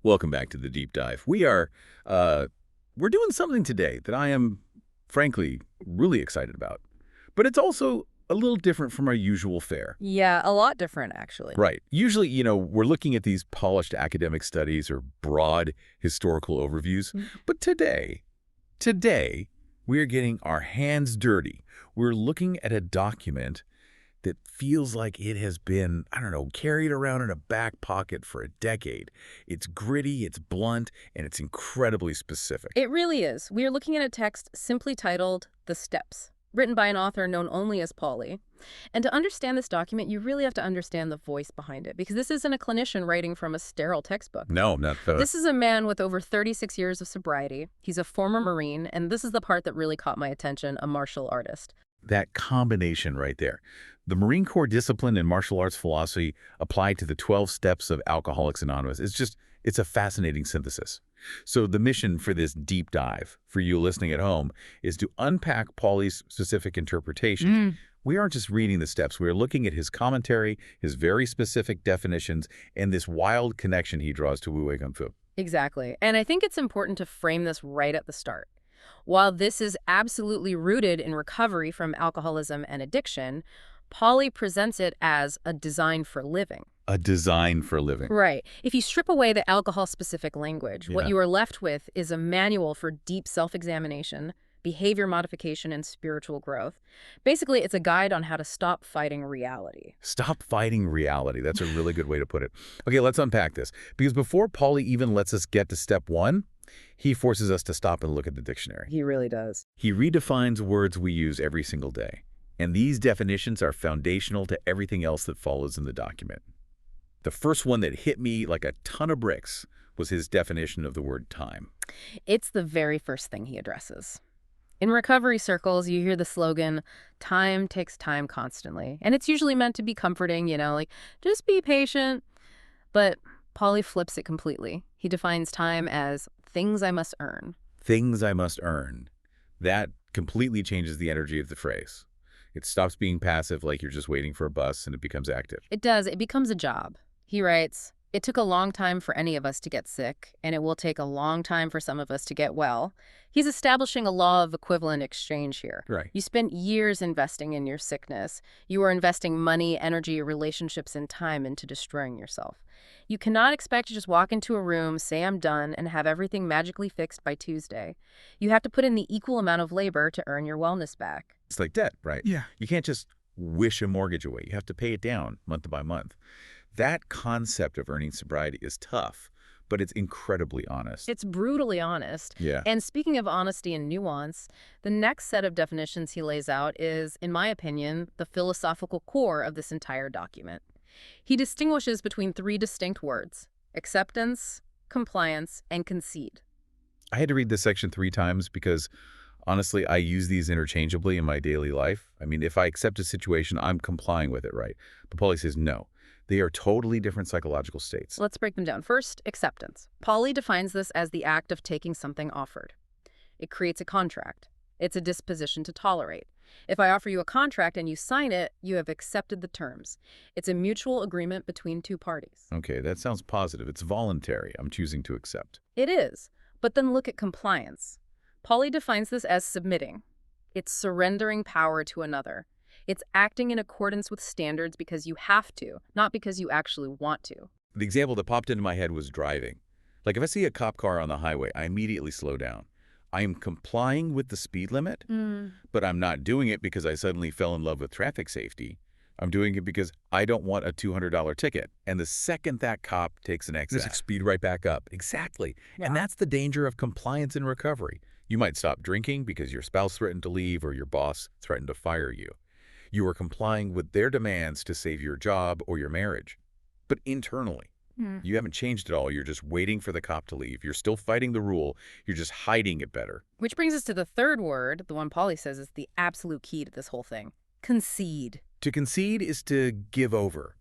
Welcome back to the deep dive. We're doing something today that I am, frankly, really excited about. But it's also a little different from our usual fare. Yeah, a lot different, actually. Right. Usually, we're looking at these polished academic studies or broad historical overviews. But today, we are getting our hands dirty. We're looking at a document that feels like it has been, I don't know, carried around in a back pocket for a decade. It's gritty, it's blunt, and it's incredibly specific. It really is. We are looking at a text simply titled The Steps, written by an author known only as Paulie. And to understand this document, you really have to understand the voice behind it, because this isn't a clinician writing from a sterile textbook. No, not This is a man with over 36 years of sobriety. He's a former Marine, and this is the part that really caught my attention, a martial artist. that combination right there. The Marine Corps discipline and martial arts philosophy applied to the 12 steps of Alcoholics Anonymous. It's a fascinating synthesis. So the mission for this deep dive, for you listening at home, is to unpack Paulie's specific interpretation. We aren't just reading the steps. We're looking at his commentary, his very specific definitions, and this wild connection he draws to Wu Wei Kung Fu. Exactly. And I think it's important to frame this right at the start. While this is absolutely rooted in recovery from alcoholism and addiction, Paulie presents it as a design for living. A design for living. Right. If you strip away the alcohol-specific language, what you are left with is a manual for deep self-examination, behavior modification, and spiritual growth. Basically, it's a guide on how to stop fighting reality. Stop fighting reality. That's a really good way to put it. Okay, let's unpack this. Because before Paulie even lets us get to step one, he forces us to stop and look at the dictionary. He really does. He redefines words we use every single day. And these definitions are foundational to everything else that follows in the document. The first one that hit me like a ton of bricks was his definition of the word time. It's the very first thing he addresses. In recovery circles, you hear the slogan, time takes time constantly. And it's usually meant to be comforting, like, just be patient. But Paulie flips it completely. He defines time as things I must earn. Things I must earn. That completely changes the energy of the phrase. It stops being passive like you're just waiting for a bus and it becomes active. It does. It becomes a job. He writes, "It took a long time for any of us to get sick, and it will take a long time for some of us to get well." He's establishing a law of equivalent exchange here. Right. You spent years investing in your sickness. You are investing money, energy, relationships, and time into destroying yourself. You cannot expect to just walk into a room, say I'm done, and have everything magically fixed by Tuesday. You have to put in the equal amount of labor to earn your wellness back. It's like debt, right? Yeah. You can't just wish a mortgage away. You have to pay it down month by month. That concept of earning sobriety is tough, but it's incredibly honest. It's brutally honest. Yeah. And speaking of honesty and nuance, the next set of definitions he lays out is, in my opinion, the philosophical core of this entire document. He distinguishes between three distinct words: acceptance, compliance, and concede. I had to read this section 3 times because, honestly, I use these interchangeably in my daily life. I mean, if I accept a situation, I'm complying with it, right? But Paulie says no. They are totally different psychological states. Let's break them down. First, acceptance. Paulie defines this as the act of taking something offered. It creates a contract. It's a disposition to tolerate. If I offer you a contract and you sign it, you have accepted the terms. It's a mutual agreement between two parties. Okay, that sounds positive. It's voluntary. I'm choosing to accept. It is. But then look at compliance. Paulie defines this as submitting. It's surrendering power to another. It's acting in accordance with standards because you have to, not because you actually want to. The example that popped into my head was driving. Like if I see a cop car on the highway, I immediately slow down. I am complying with the speed limit, but I'm not doing it because I suddenly fell in love with traffic safety. I'm doing it because I don't want a $200 ticket. And the second that cop takes an exit, speed right back up. Exactly. Yeah. And that's the danger of compliance in recovery. You might stop drinking because your spouse threatened to leave or your boss threatened to fire you. You are complying with their demands to save your job or your marriage. But internally, you haven't changed at all. You're just waiting for the cop to leave. You're still fighting the rule. You're just hiding it better. Which brings us to the third word, the one Paulie says is the absolute key to this whole thing: concede. To concede is to give over,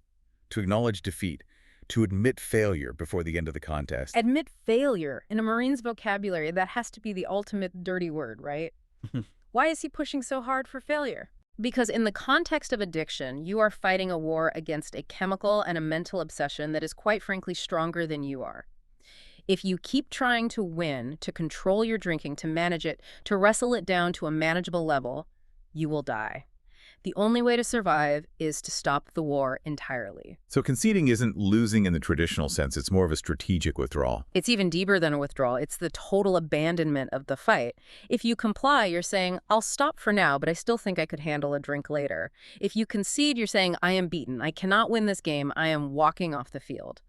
to acknowledge defeat, to admit failure before the end of the contest. Admit failure. In a Marine's vocabulary, that has to be the ultimate dirty word, right? Why is he pushing so hard for failure? Because in the context of addiction, you are fighting a war against a chemical and a mental obsession that is quite frankly stronger than you are. If you keep trying to win, to control your drinking, to manage it, to wrestle it down to a manageable level, you will die. The only way to survive is to stop the war entirely. So conceding isn't losing in the traditional sense. It's more of a strategic withdrawal. It's even deeper than a withdrawal. It's the total abandonment of the fight. If you comply, you're saying, I'll stop for now, but I still think I could handle a drink later. If you concede, you're saying, I am beaten. I cannot win this game. I am walking off the field.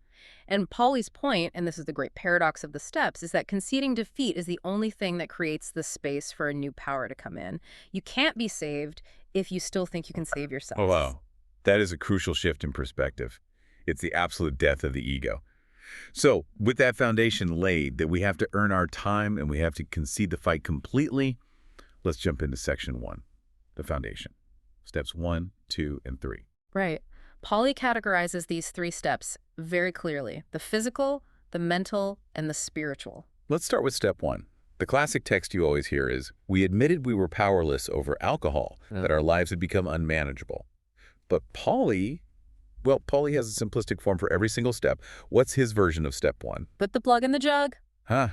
And Paulie's point, and this is the great paradox of the steps, is that conceding defeat is the only thing that creates the space for a new power to come in. You can't be saved if you still think you can save yourself. Oh, wow. That is a crucial shift in perspective. It's the absolute death of the ego. So, with that foundation laid, that we have to earn our time and we have to concede the fight completely, let's jump into section 1, the foundation. Steps 1, 2, and 3. Right. Paulie categorizes these 3 steps very clearly: the physical, the mental, and the spiritual. Let's start with step 1. The classic text you always hear is, we admitted we were powerless over alcohol, that our lives had become unmanageable. But Paulie has a simplistic form for every single step. What's his version of step 1? Put the plug in the jug. Huh?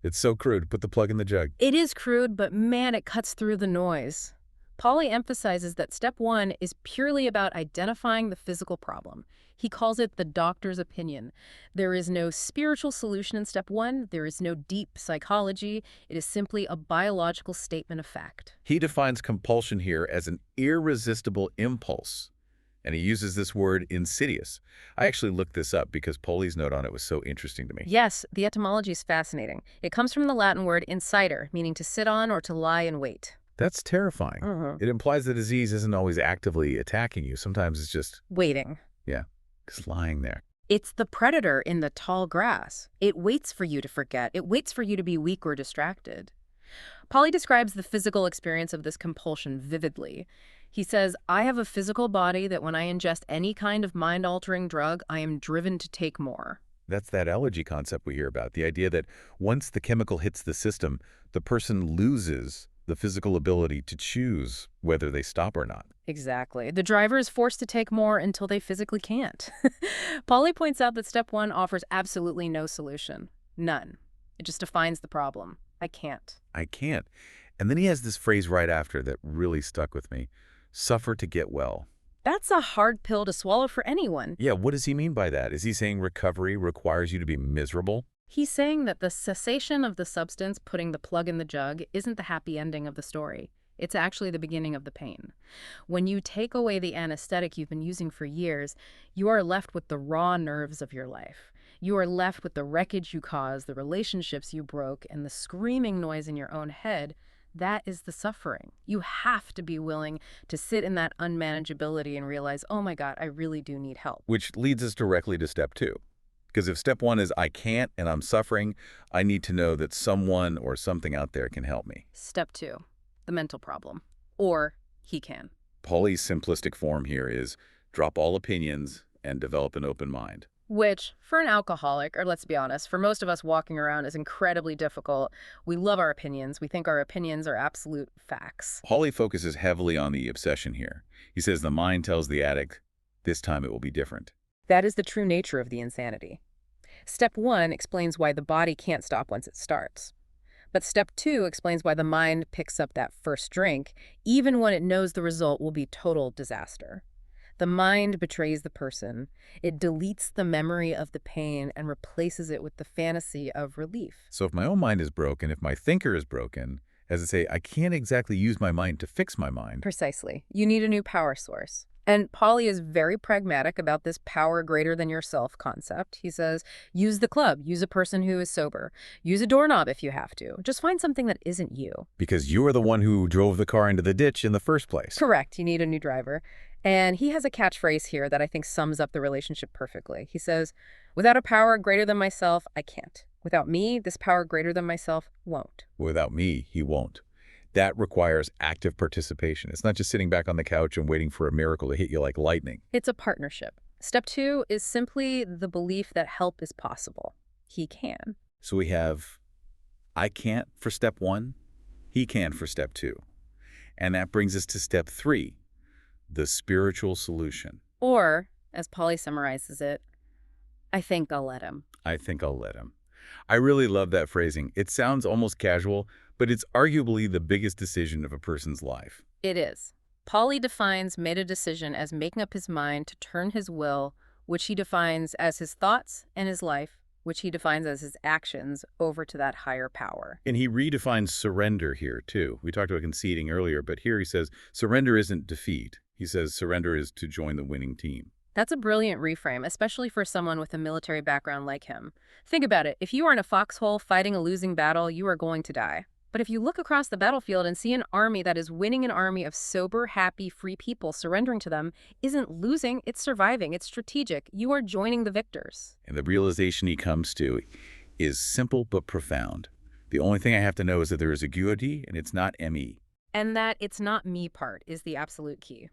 It's so crude. Put the plug in the jug. It is crude, but man, it cuts through the noise. Paulie emphasizes that step 1 is purely about identifying the physical problem. He calls it the doctor's opinion. There is no spiritual solution in step 1. There is no deep psychology. It is simply a biological statement of fact. He defines compulsion here as an irresistible impulse, and he uses this word insidious. I actually looked this up because Paulie's note on it was so interesting to me. Yes, the etymology is fascinating. It comes from the Latin word insider, meaning to sit on or to lie in wait. That's terrifying. It implies the disease isn't always actively attacking you. Sometimes it's just, Waiting. just lying there. It's the predator in the tall grass. It waits for you to forget. It waits for you to be weak or distracted. Paulie describes the physical experience of this compulsion vividly. He says, I have a physical body that when I ingest any kind of mind-altering drug, I am driven to take more. That's that allergy concept we hear about, the idea that once the chemical hits the system, the person loses the physical ability to choose whether they stop or not. Exactly. The driver is forced to take more until they physically can't. Paulie points out that step 1 offers absolutely no solution. None. It just defines the problem. I can't. I can't. And then he has this phrase right after that really stuck with me. Suffer to get well. That's a hard pill to swallow for anyone. Yeah, what does he mean by that? Is he saying recovery requires you to be miserable? He's saying that the cessation of the substance, putting the plug in the jug, isn't the happy ending of the story. It's actually the beginning of the pain. When you take away the anesthetic you've been using for years, you are left with the raw nerves of your life. You are left with the wreckage you caused, the relationships you broke, and the screaming noise in your own head. That is the suffering. You have to be willing to sit in that unmanageability and realize, oh my God, I really do need help. Which leads us directly to step 2. Because if step 1 is I can't and I'm suffering, I need to know that someone or something out there can help me. Step 2, the mental problem. Or he can. Paulie's simplistic form here is drop all opinions and develop an open mind. Which, for an alcoholic, or let's be honest, for most of us walking around is incredibly difficult. We love our opinions. We think our opinions are absolute facts. Paulie focuses heavily on the obsession here. He says the mind tells the addict, this time it will be different. That is the true nature of the insanity. Step 1 explains why the body can't stop once it starts. But step 2 explains why the mind picks up that first drink, even when it knows the result will be total disaster. The mind betrays the person. It deletes the memory of the pain and replaces it with the fantasy of relief. So if my own mind is broken, if my thinker is broken, as I say, I can't exactly use my mind to fix my mind. Precisely. You need a new power source. And Paulie is very pragmatic about this power greater than yourself concept. He says, use the club, use a person who is sober, use a doorknob if you have to. Just find something that isn't you. Because you are the one who drove the car into the ditch in the first place. Correct. You need a new driver. And he has a catchphrase here that I think sums up the relationship perfectly. He says, without a power greater than myself, I can't. Without me, this power greater than myself won't. Without me, he won't. That requires active participation. It's not just sitting back on the couch and waiting for a miracle to hit you like lightning. It's a partnership. Step 2 is simply the belief that help is possible. He can. So we have, I can't for step 1, he can for step 2. And that brings us to step 3, the spiritual solution. Or, as Paulie summarizes it, I think I'll let him. I think I'll let him. I really love that phrasing. It sounds almost casual, but it's arguably the biggest decision of a person's life. It is. Paulie defines made a decision as making up his mind to turn his will, which he defines as his thoughts, and his life, which he defines as his actions, over to that higher power. And he redefines surrender here, too. We talked about conceding earlier, but here he says surrender isn't defeat. He says surrender is to join the winning team. That's a brilliant reframe, especially for someone with a military background like him. Think about it. If you are in a foxhole fighting a losing battle, you are going to die. But if you look across the battlefield and see an army that is winning, an army of sober, happy, free people, surrendering to them isn't losing, it's surviving, it's strategic. You are joining the victors. And the realization he comes to is simple but profound. The only thing I have to know is that there is a guillotine and it's not ME. And that it's not me part is the absolute key.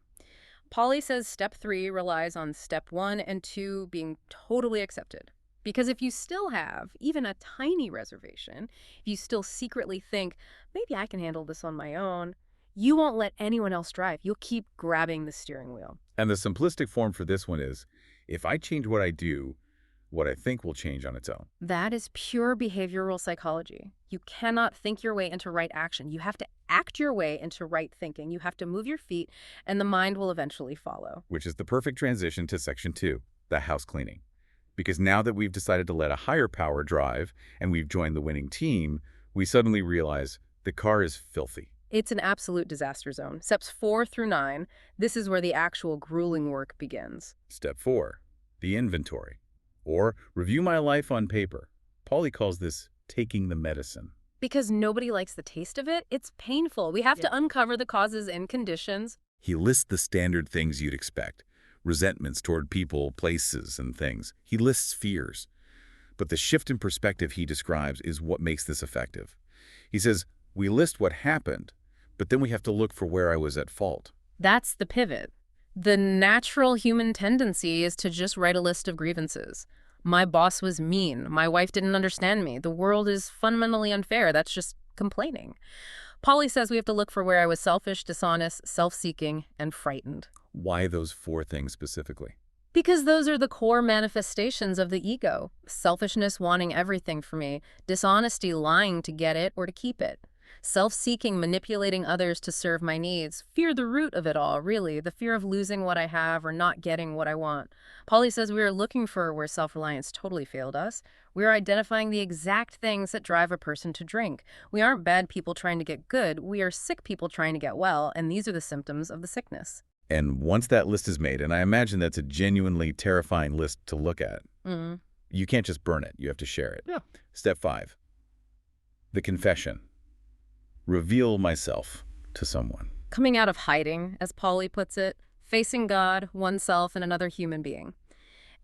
Paulie says step 3 relies on step 1 and 2 being totally accepted. Because if you still have even a tiny reservation, if you still secretly think, maybe I can handle this on my own, you won't let anyone else drive. You'll keep grabbing the steering wheel. And the simplistic form for this one is, if I change what I do, what I think will change on its own. That is pure behavioral psychology. You cannot think your way into right action. You have to act your way into right thinking. You have to move your feet, and the mind will eventually follow. Which is the perfect transition to section 2, the house cleaning. Because now that we've decided to let a higher power drive and we've joined the winning team, we suddenly realize the car is filthy. It's an absolute disaster zone. Steps 4 through 9, this is where the actual grueling work begins. Step 4, the inventory, or review my life on paper. Paulie calls this taking the medicine. Because nobody likes the taste of it, it's painful. We have to uncover the causes and conditions. He lists the standard things you'd expect. Resentments toward people, places, and things. He lists fears. But the shift in perspective he describes is what makes this effective. He says, we list what happened, but then we have to look for where I was at fault. That's the pivot. The natural human tendency is to just write a list of grievances. My boss was mean. My wife didn't understand me. The world is fundamentally unfair. That's just complaining. Paulie says we have to look for where I was selfish, dishonest, self-seeking, and frightened. Why those 4 things specifically? Because those are the core manifestations of the ego. Selfishness wanting everything for me. Dishonesty lying to get it or to keep it. Self-seeking, manipulating others to serve my needs. Fear, the root of it all, really. The fear of losing what I have or not getting what I want. Paulie says we are looking for where self-reliance totally failed us. We are identifying the exact things that drive a person to drink. We aren't bad people trying to get good. We are sick people trying to get well, and these are the symptoms of the sickness. And once that list is made, and I imagine that's a genuinely terrifying list to look at, you can't just burn it. You have to share it. Yeah. Step 5, the confession. Reveal myself to someone. Coming out of hiding, as Paulie puts it, facing God, oneself, and another human being.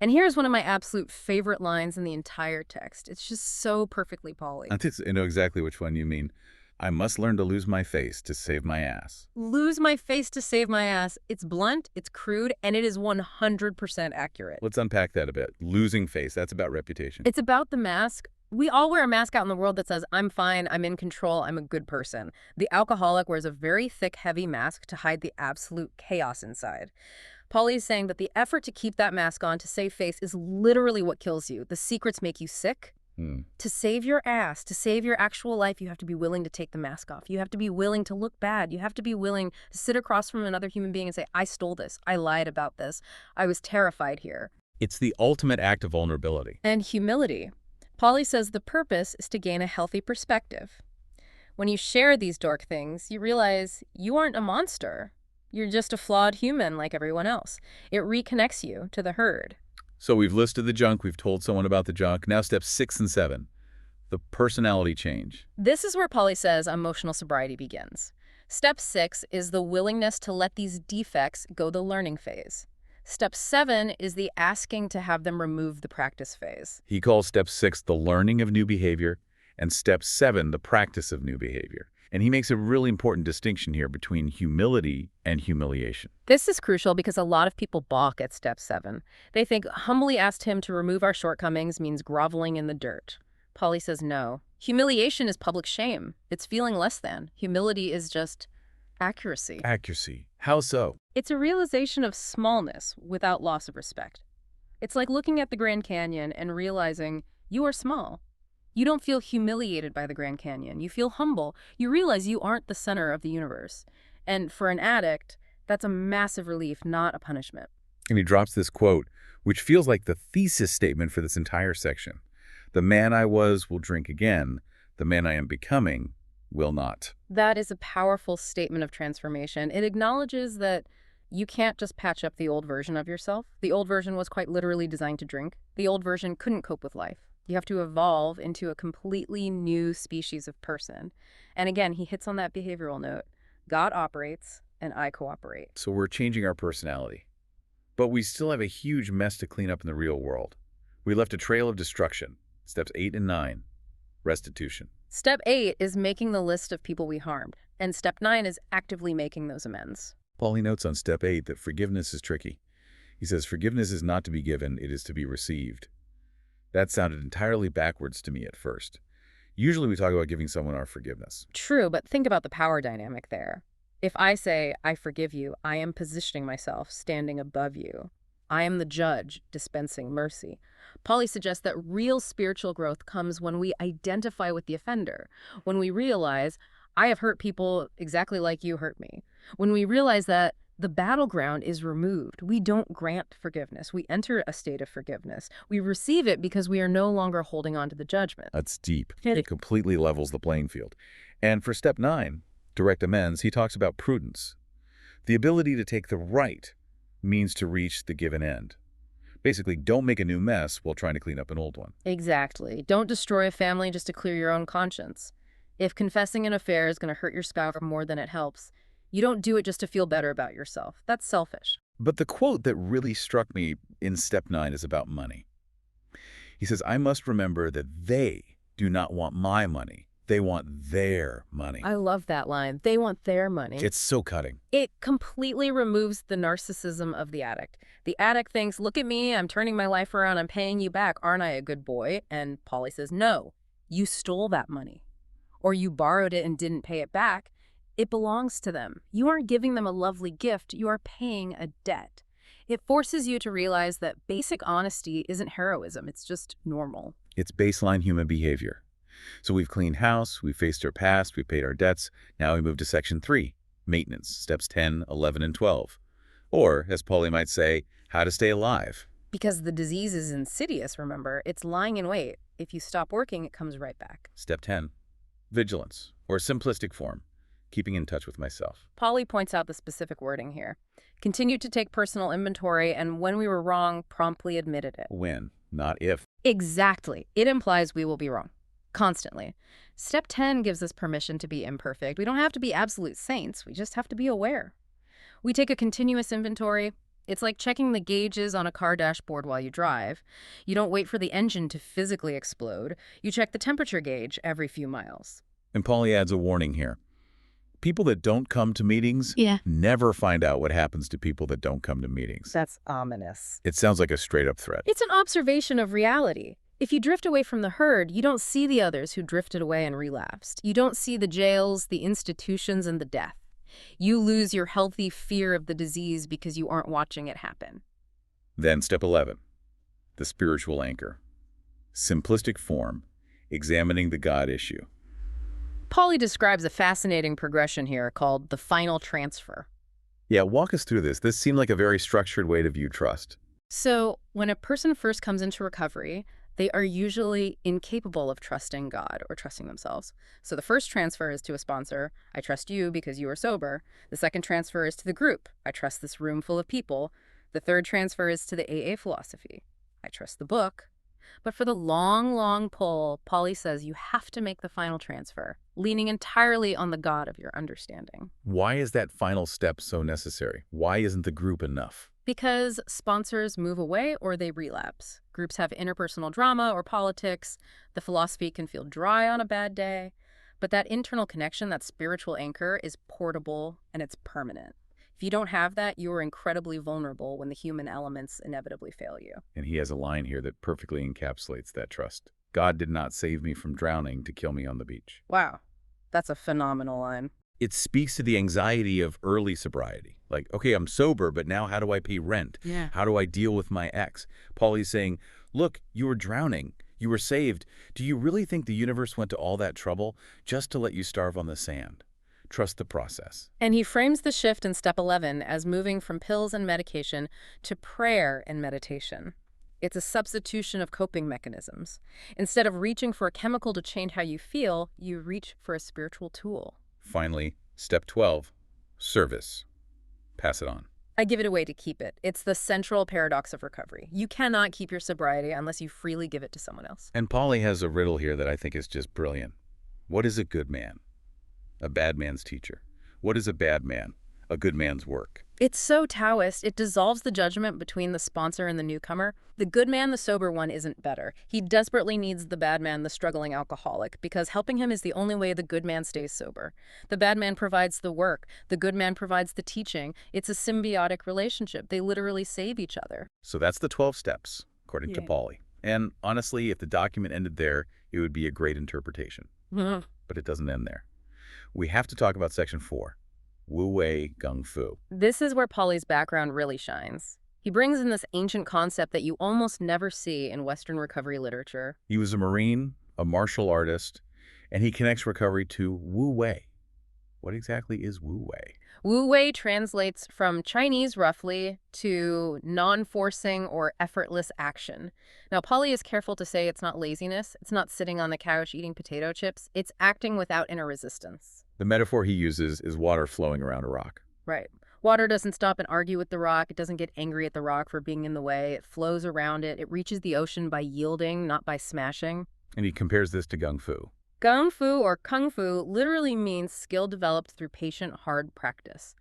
And here's one of my absolute favorite lines in the entire text. It's just so perfectly Paulie. I know exactly which one you mean. I must learn to lose my face to save my ass. Lose my face to save my ass. It's blunt, it's crude, and it is 100% accurate. Let's unpack that a bit. Losing face, that's about reputation. It's about the mask. We all wear a mask out in the world that says, I'm fine, I'm in control, I'm a good person. The alcoholic wears a very thick, heavy mask to hide the absolute chaos inside. Paulie is saying that the effort to keep that mask on to save face is literally what kills you. The secrets make you sick. To save your ass, to save your actual life, you have to be willing to take the mask off. You have to be willing to look bad. You have to be willing to sit across from another human being and say, I stole this. I lied about this. I was terrified here. It's the ultimate act of vulnerability. And humility. Paulie says the purpose is to gain a healthy perspective. When you share these dark things, you realize you aren't a monster. You're just a flawed human like everyone else. It reconnects you to the herd. So we've listed the junk, we've told someone about the junk. Now steps 6 and 7, the personality change. This is where Paulie says emotional sobriety begins. Step 6 is the willingness to let these defects go the learning phase. Step 7 is the asking to have them remove the practice phase. He calls step 6 the learning of new behavior and step 7 the practice of new behavior. And he makes a really important distinction here between humility and humiliation. This is crucial because a lot of people balk at step 7. They think humbly asked him to remove our shortcomings means groveling in the dirt. Paulie says no. Humiliation is public shame. It's feeling less than. Humility is just accuracy. Accuracy. How so? It's a realization of smallness without loss of respect. It's like looking at the Grand Canyon and realizing you are small. You don't feel humiliated by the Grand Canyon. You feel humble. You realize you aren't the center of the universe. And for an addict, that's a massive relief, not a punishment. And he drops this quote, which feels like the thesis statement for this entire section. The man I was will drink again. The man I am becoming will not. That is a powerful statement of transformation. It acknowledges that you can't just patch up the old version of yourself. The old version was quite literally designed to drink. The old version couldn't cope with life. You have to evolve into a completely new species of person. And again, he hits on that behavioral note. God operates, and I cooperate. So we're changing our personality. But we still have a huge mess to clean up in the real world. We left a trail of destruction. Steps 8 and 9. Restitution. Step 8 is making the list of people we harmed. And step 9 is actively making those amends. Paulie notes on step 8 that forgiveness is tricky. He says forgiveness is not to be given, it is to be received. That sounded entirely backwards to me at first. Usually we talk about giving someone our forgiveness. True, but think about the power dynamic there. If I say, I forgive you, I am positioning myself, standing above you. I am the judge, dispensing mercy. Paulie suggests that real spiritual growth comes when we identify with the offender, when we realize, I have hurt people exactly like you hurt me. When we realize that the battleground is removed, we don't grant forgiveness. We enter a state of forgiveness. We receive it because we are no longer holding on to the judgment. That's deep. It completely levels the playing field. And for step 9, direct amends, he talks about prudence. The ability to take the right means to reach the given end. Basically, don't make a new mess while trying to clean up an old one. Exactly. Don't destroy a family just to clear your own conscience. If confessing an affair is going to hurt your spouse more than it helps, you don't do it just to feel better about yourself. That's selfish. But the quote that really struck me in step 9 is about money. He says, I must remember that they do not want my money. They want their money. I love that line. They want their money. It's so cutting. It completely removes the narcissism of the addict. The addict thinks, look at me, I'm turning my life around, I'm paying you back, aren't I a good boy? And Paulie says, no, you stole that money. Or you borrowed it and didn't pay it back. It belongs to them. You aren't giving them a lovely gift, you are paying a debt. It forces you to realize that basic honesty isn't heroism, it's just normal. It's baseline human behavior. So we've cleaned house, we've faced our past, we've paid our debts. Now we move to section 3, maintenance, steps 10, 11, and 12. Or, as Paulie might say, how to stay alive. Because the disease is insidious, remember, it's lying in wait. If you stop working, it comes right back. Step 10, vigilance, or simplistic form, keeping in touch with myself. Paulie points out the specific wording here. Continue to take personal inventory, and when we were wrong, promptly admitted it. When, not if. Exactly. It implies we will be wrong. Constantly. Step 10 gives us permission to be imperfect. We don't have to be absolute saints. We just have to be aware. We take a continuous inventory. It's like checking the gauges on a car dashboard while you drive. You don't wait for the engine to physically explode. You check the temperature gauge every few miles. And Paulie adds a warning here. People that don't come to meetings never find out what happens to people that don't come to meetings. That's ominous. It sounds like a straight-up threat. It's an observation of reality. If you drift away from the herd, you don't see the others who drifted away and relapsed. You don't see the jails, the institutions, and the death. You lose your healthy fear of the disease because you aren't watching it happen. Then step 11, the spiritual anchor. Simplistic form, examining the God issue. Paulie describes a fascinating progression here called the final transfer. Yeah, walk us through this. This seemed like a very structured way to view trust. So when a person first comes into recovery, they are usually incapable of trusting God or trusting themselves. So the first transfer is to a sponsor. I trust you because you are sober. The second transfer is to the group. I trust this room full of people. The third transfer is to the AA philosophy. I trust the book. But for the long, long pull, Paulie says you have to make the final transfer, leaning entirely on the God of your understanding. Why is that final step so necessary? Why isn't the group enough? Because sponsors move away or they relapse. Groups have interpersonal drama or politics. The philosophy can feel dry on a bad day. But that internal connection, that spiritual anchor, is portable and it's permanent. If you don't have that, you are incredibly vulnerable when the human elements inevitably fail you. And he has a line here that perfectly encapsulates that trust. God did not save me from drowning to kill me on the beach. Wow, that's a phenomenal line. It speaks to the anxiety of early sobriety. Like, okay, I'm sober, but now how do I pay rent? Yeah. How do I deal with my ex? Paulie's saying, look, you were drowning. You were saved. Do you really think the universe went to all that trouble just to let you starve on the sand? Trust the process. And he frames the shift in step 11 as moving from pills and medication to prayer and meditation. It's a substitution of coping mechanisms. Instead of reaching for a chemical to change how you feel, you reach for a spiritual tool. Finally, step 12, service. Pass it on. I give it away to keep it. It's the central paradox of recovery. You cannot keep your sobriety unless you freely give it to someone else. And Paulie has a riddle here that I think is just brilliant. What is a good man? A bad man's teacher. What is a bad man? A good man's work. It's so Taoist, it dissolves the judgment between the sponsor and the newcomer. The good man, the sober one, isn't better. He desperately needs the bad man, the struggling alcoholic, because helping him is the only way the good man stays sober. The bad man provides the work. The good man provides the teaching. It's a symbiotic relationship. They literally save each other. So that's the 12 steps, according to Yeah. Paulie. And honestly, if the document ended there, it would be a great interpretation. Mhm. But it doesn't end there. We have to talk about section 4, Wu Wei Gung Fu. This is where Paulie's background really shines. He brings in this ancient concept that you almost never see in Western recovery literature. He was a Marine, a martial artist, and he connects recovery to Wu Wei. What exactly is Wu Wei? Wu Wei translates from Chinese roughly to non-forcing or effortless action. Now, Paulie is careful to say it's not laziness, it's not sitting on the couch eating potato chips, it's acting without inner resistance. The metaphor he uses is water flowing around a rock. Right. Water doesn't stop and argue with the rock, it doesn't get angry at the rock for being in the way, it flows around it, it reaches the ocean by yielding, not by smashing. And he compares this to Gung Fu. Gung Fu or Kung Fu literally means skill developed through patient, hard practice.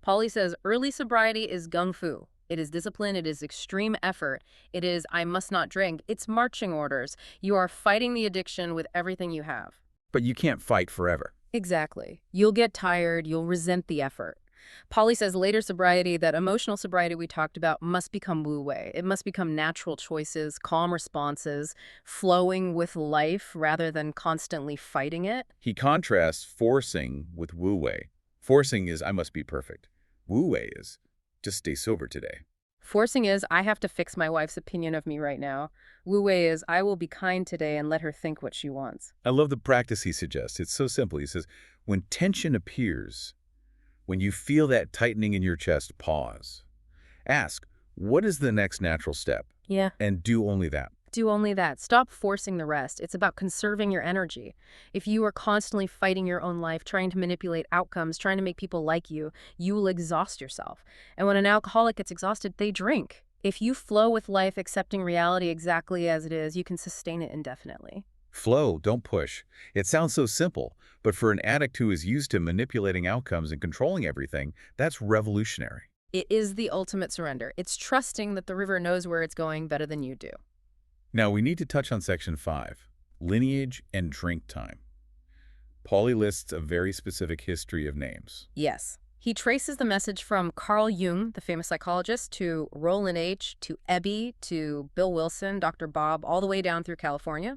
Paulie says early sobriety is Gung Fu. It is discipline, it is extreme effort, it is I must not drink, it's marching orders. You are fighting the addiction with everything you have. But you can't fight forever. Exactly. You'll get tired, you'll resent the effort. Paulie says later sobriety, that emotional sobriety we talked about, must become Wu Wei. It must become natural choices, calm responses, flowing with life rather than constantly fighting it. He contrasts forcing with Wu Wei. Forcing is I must be perfect. Wu Wei is just stay sober today. Forcing is I have to fix my wife's opinion of me right now. Wu Wei is I will be kind today and let her think what she wants. I love the practice he suggests. It's so simple. He says, when tension appears, when you feel that tightening in your chest, pause. Ask, what is the next natural step? Yeah. And do only that. Do only that. Stop forcing the rest. It's about conserving your energy. If you are constantly fighting your own life, trying to manipulate outcomes, trying to make people like you, you will exhaust yourself. And when an alcoholic gets exhausted, they drink. If you flow with life, accepting reality exactly as it is, you can sustain it indefinitely. Flow, don't push. It sounds so simple, but for an addict who is used to manipulating outcomes and controlling everything, that's revolutionary. It is the ultimate surrender. It's trusting that the river knows where it's going better than you do. Now, we need to touch on section 5, lineage and drink time. Paulie lists a very specific history of names. Yes. He traces the message from Carl Jung, the famous psychologist, to Roland H., to Ebby, to Bill Wilson, Dr. Bob, all the way down through California.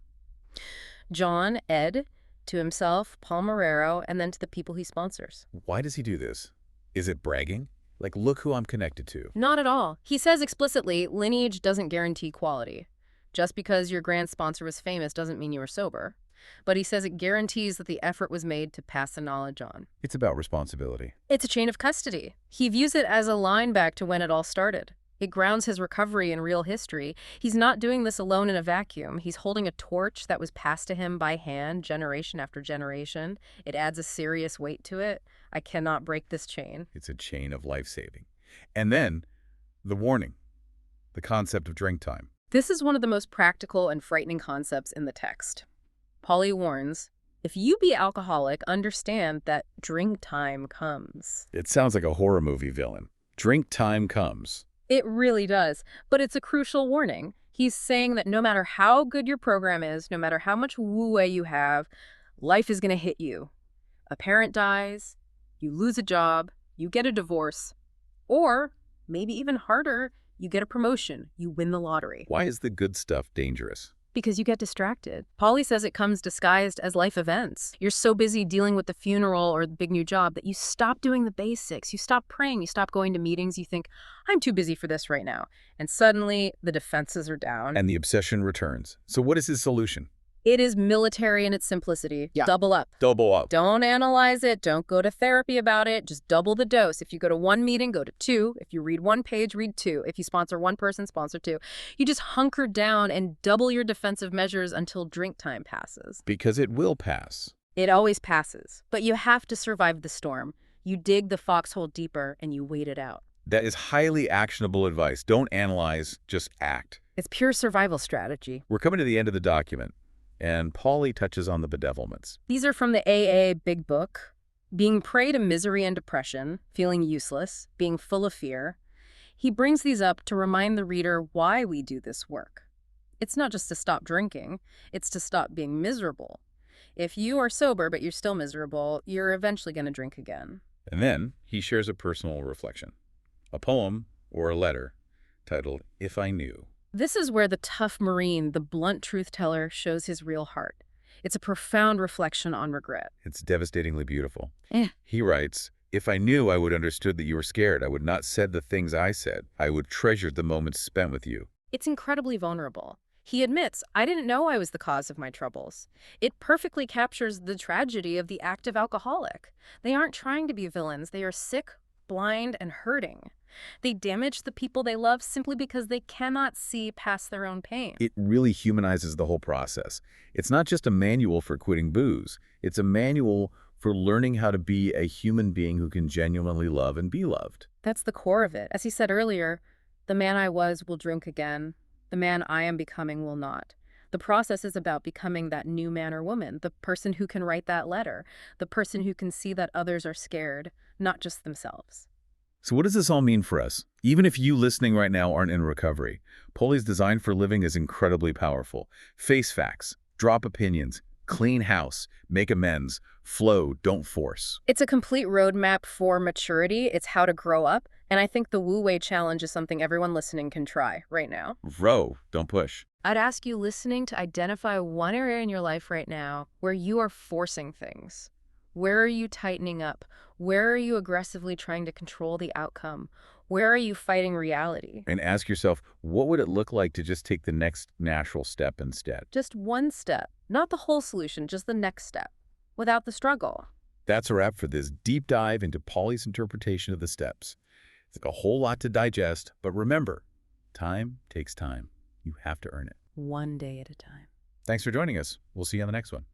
John, Ed, to himself, Paul Marrero, and then to the people he sponsors. Why does he do this? Is it bragging? Like, look who I'm connected to. Not at all. He says explicitly, lineage doesn't guarantee quality. Just because your grand sponsor was famous doesn't mean you were sober. But he says it guarantees that the effort was made to pass the knowledge on. It's about responsibility. It's a chain of custody. He views it as a line back to when it all started. It grounds his recovery in real history. He's not doing this alone in a vacuum. He's holding a torch that was passed to him by hand, generation after generation. It adds a serious weight to it. I cannot break this chain. It's a chain of life-saving. And then, the warning, the concept of drink time. This is one of the most practical and frightening concepts in the text. Paulie warns, if you be alcoholic, understand that drink time comes. It sounds like a horror movie villain. Drink time comes. It really does, but it's a crucial warning. He's saying that no matter how good your program is, no matter how much wu-wei you have, life is going to hit you. A parent dies, you lose a job, you get a divorce, or maybe even harder, you get a promotion, you win the lottery. Why is the good stuff dangerous? Because you get distracted. Paulie says it comes disguised as life events. You're so busy dealing with the funeral or the big new job that you stop doing the basics. You stop praying. You stop going to meetings. You think, I'm too busy for this right now. And suddenly, the defenses are down. And the obsession returns. So what is his solution? It is military in its simplicity. Yeah. Double up. Double up. Don't analyze it. Don't go to therapy about it. Just double the dose. If you go to one meeting, go to two. If you read one page, read two. If you sponsor one person, sponsor two. You just hunker down and double your defensive measures until drink time passes. Because it will pass. It always passes. But you have to survive the storm. You dig the foxhole deeper and you wait it out. That is highly actionable advice. Don't analyze, just act. It's pure survival strategy. We're coming to the end of the document, and Paulie touches on the bedevilments. These are from the AA Big Book. Being prey to misery and depression, feeling useless, being full of fear. He brings these up to remind the reader why we do this work. It's not just to stop drinking, it's to stop being miserable. If you are sober but you're still miserable, you're eventually going to drink again. And then he shares a personal reflection, a poem or a letter titled, If I Knew. This is where the tough Marine, the blunt truth teller, shows his real heart. It's a profound reflection on regret. It's devastatingly beautiful. Eh. He writes, If I knew I would understood that you were scared, I would not said the things I said. I would treasure the moments spent with you. It's incredibly vulnerable. He admits, I didn't know I was the cause of my troubles. It perfectly captures the tragedy of the active alcoholic. They aren't trying to be villains. They are sick, blind, and hurting. They damage the people they love simply because they cannot see past their own pain. It really humanizes the whole process. It's not just a manual for quitting booze. It's a manual for learning how to be a human being who can genuinely love and be loved. That's the core of it. As he said earlier, the man I was will drink again. The man I am becoming will not. The process is about becoming that new man or woman, the person who can write that letter, the person who can see that others are scared, not just themselves. So what does this all mean for us? Even if you listening right now aren't in recovery, Paulie's design for living is incredibly powerful. Face facts, drop opinions, clean house, make amends, flow, don't force. It's a complete roadmap for maturity. It's how to grow up. And I think the Wu Wei challenge is something everyone listening can try right now. Row, don't push. I'd ask you listening to identify one area in your life right now where you are forcing things. Where are you tightening up? Where are you aggressively trying to control the outcome? Where are you fighting reality? And ask yourself, what would it look like to just take the next natural step instead? Just one step, not the whole solution, just the next step, without the struggle. That's a wrap for this deep dive into Paulie's interpretation of the steps. It's like a whole lot to digest, but remember, time takes time. You have to earn it. One day at a time. Thanks for joining us. We'll see you on the next one.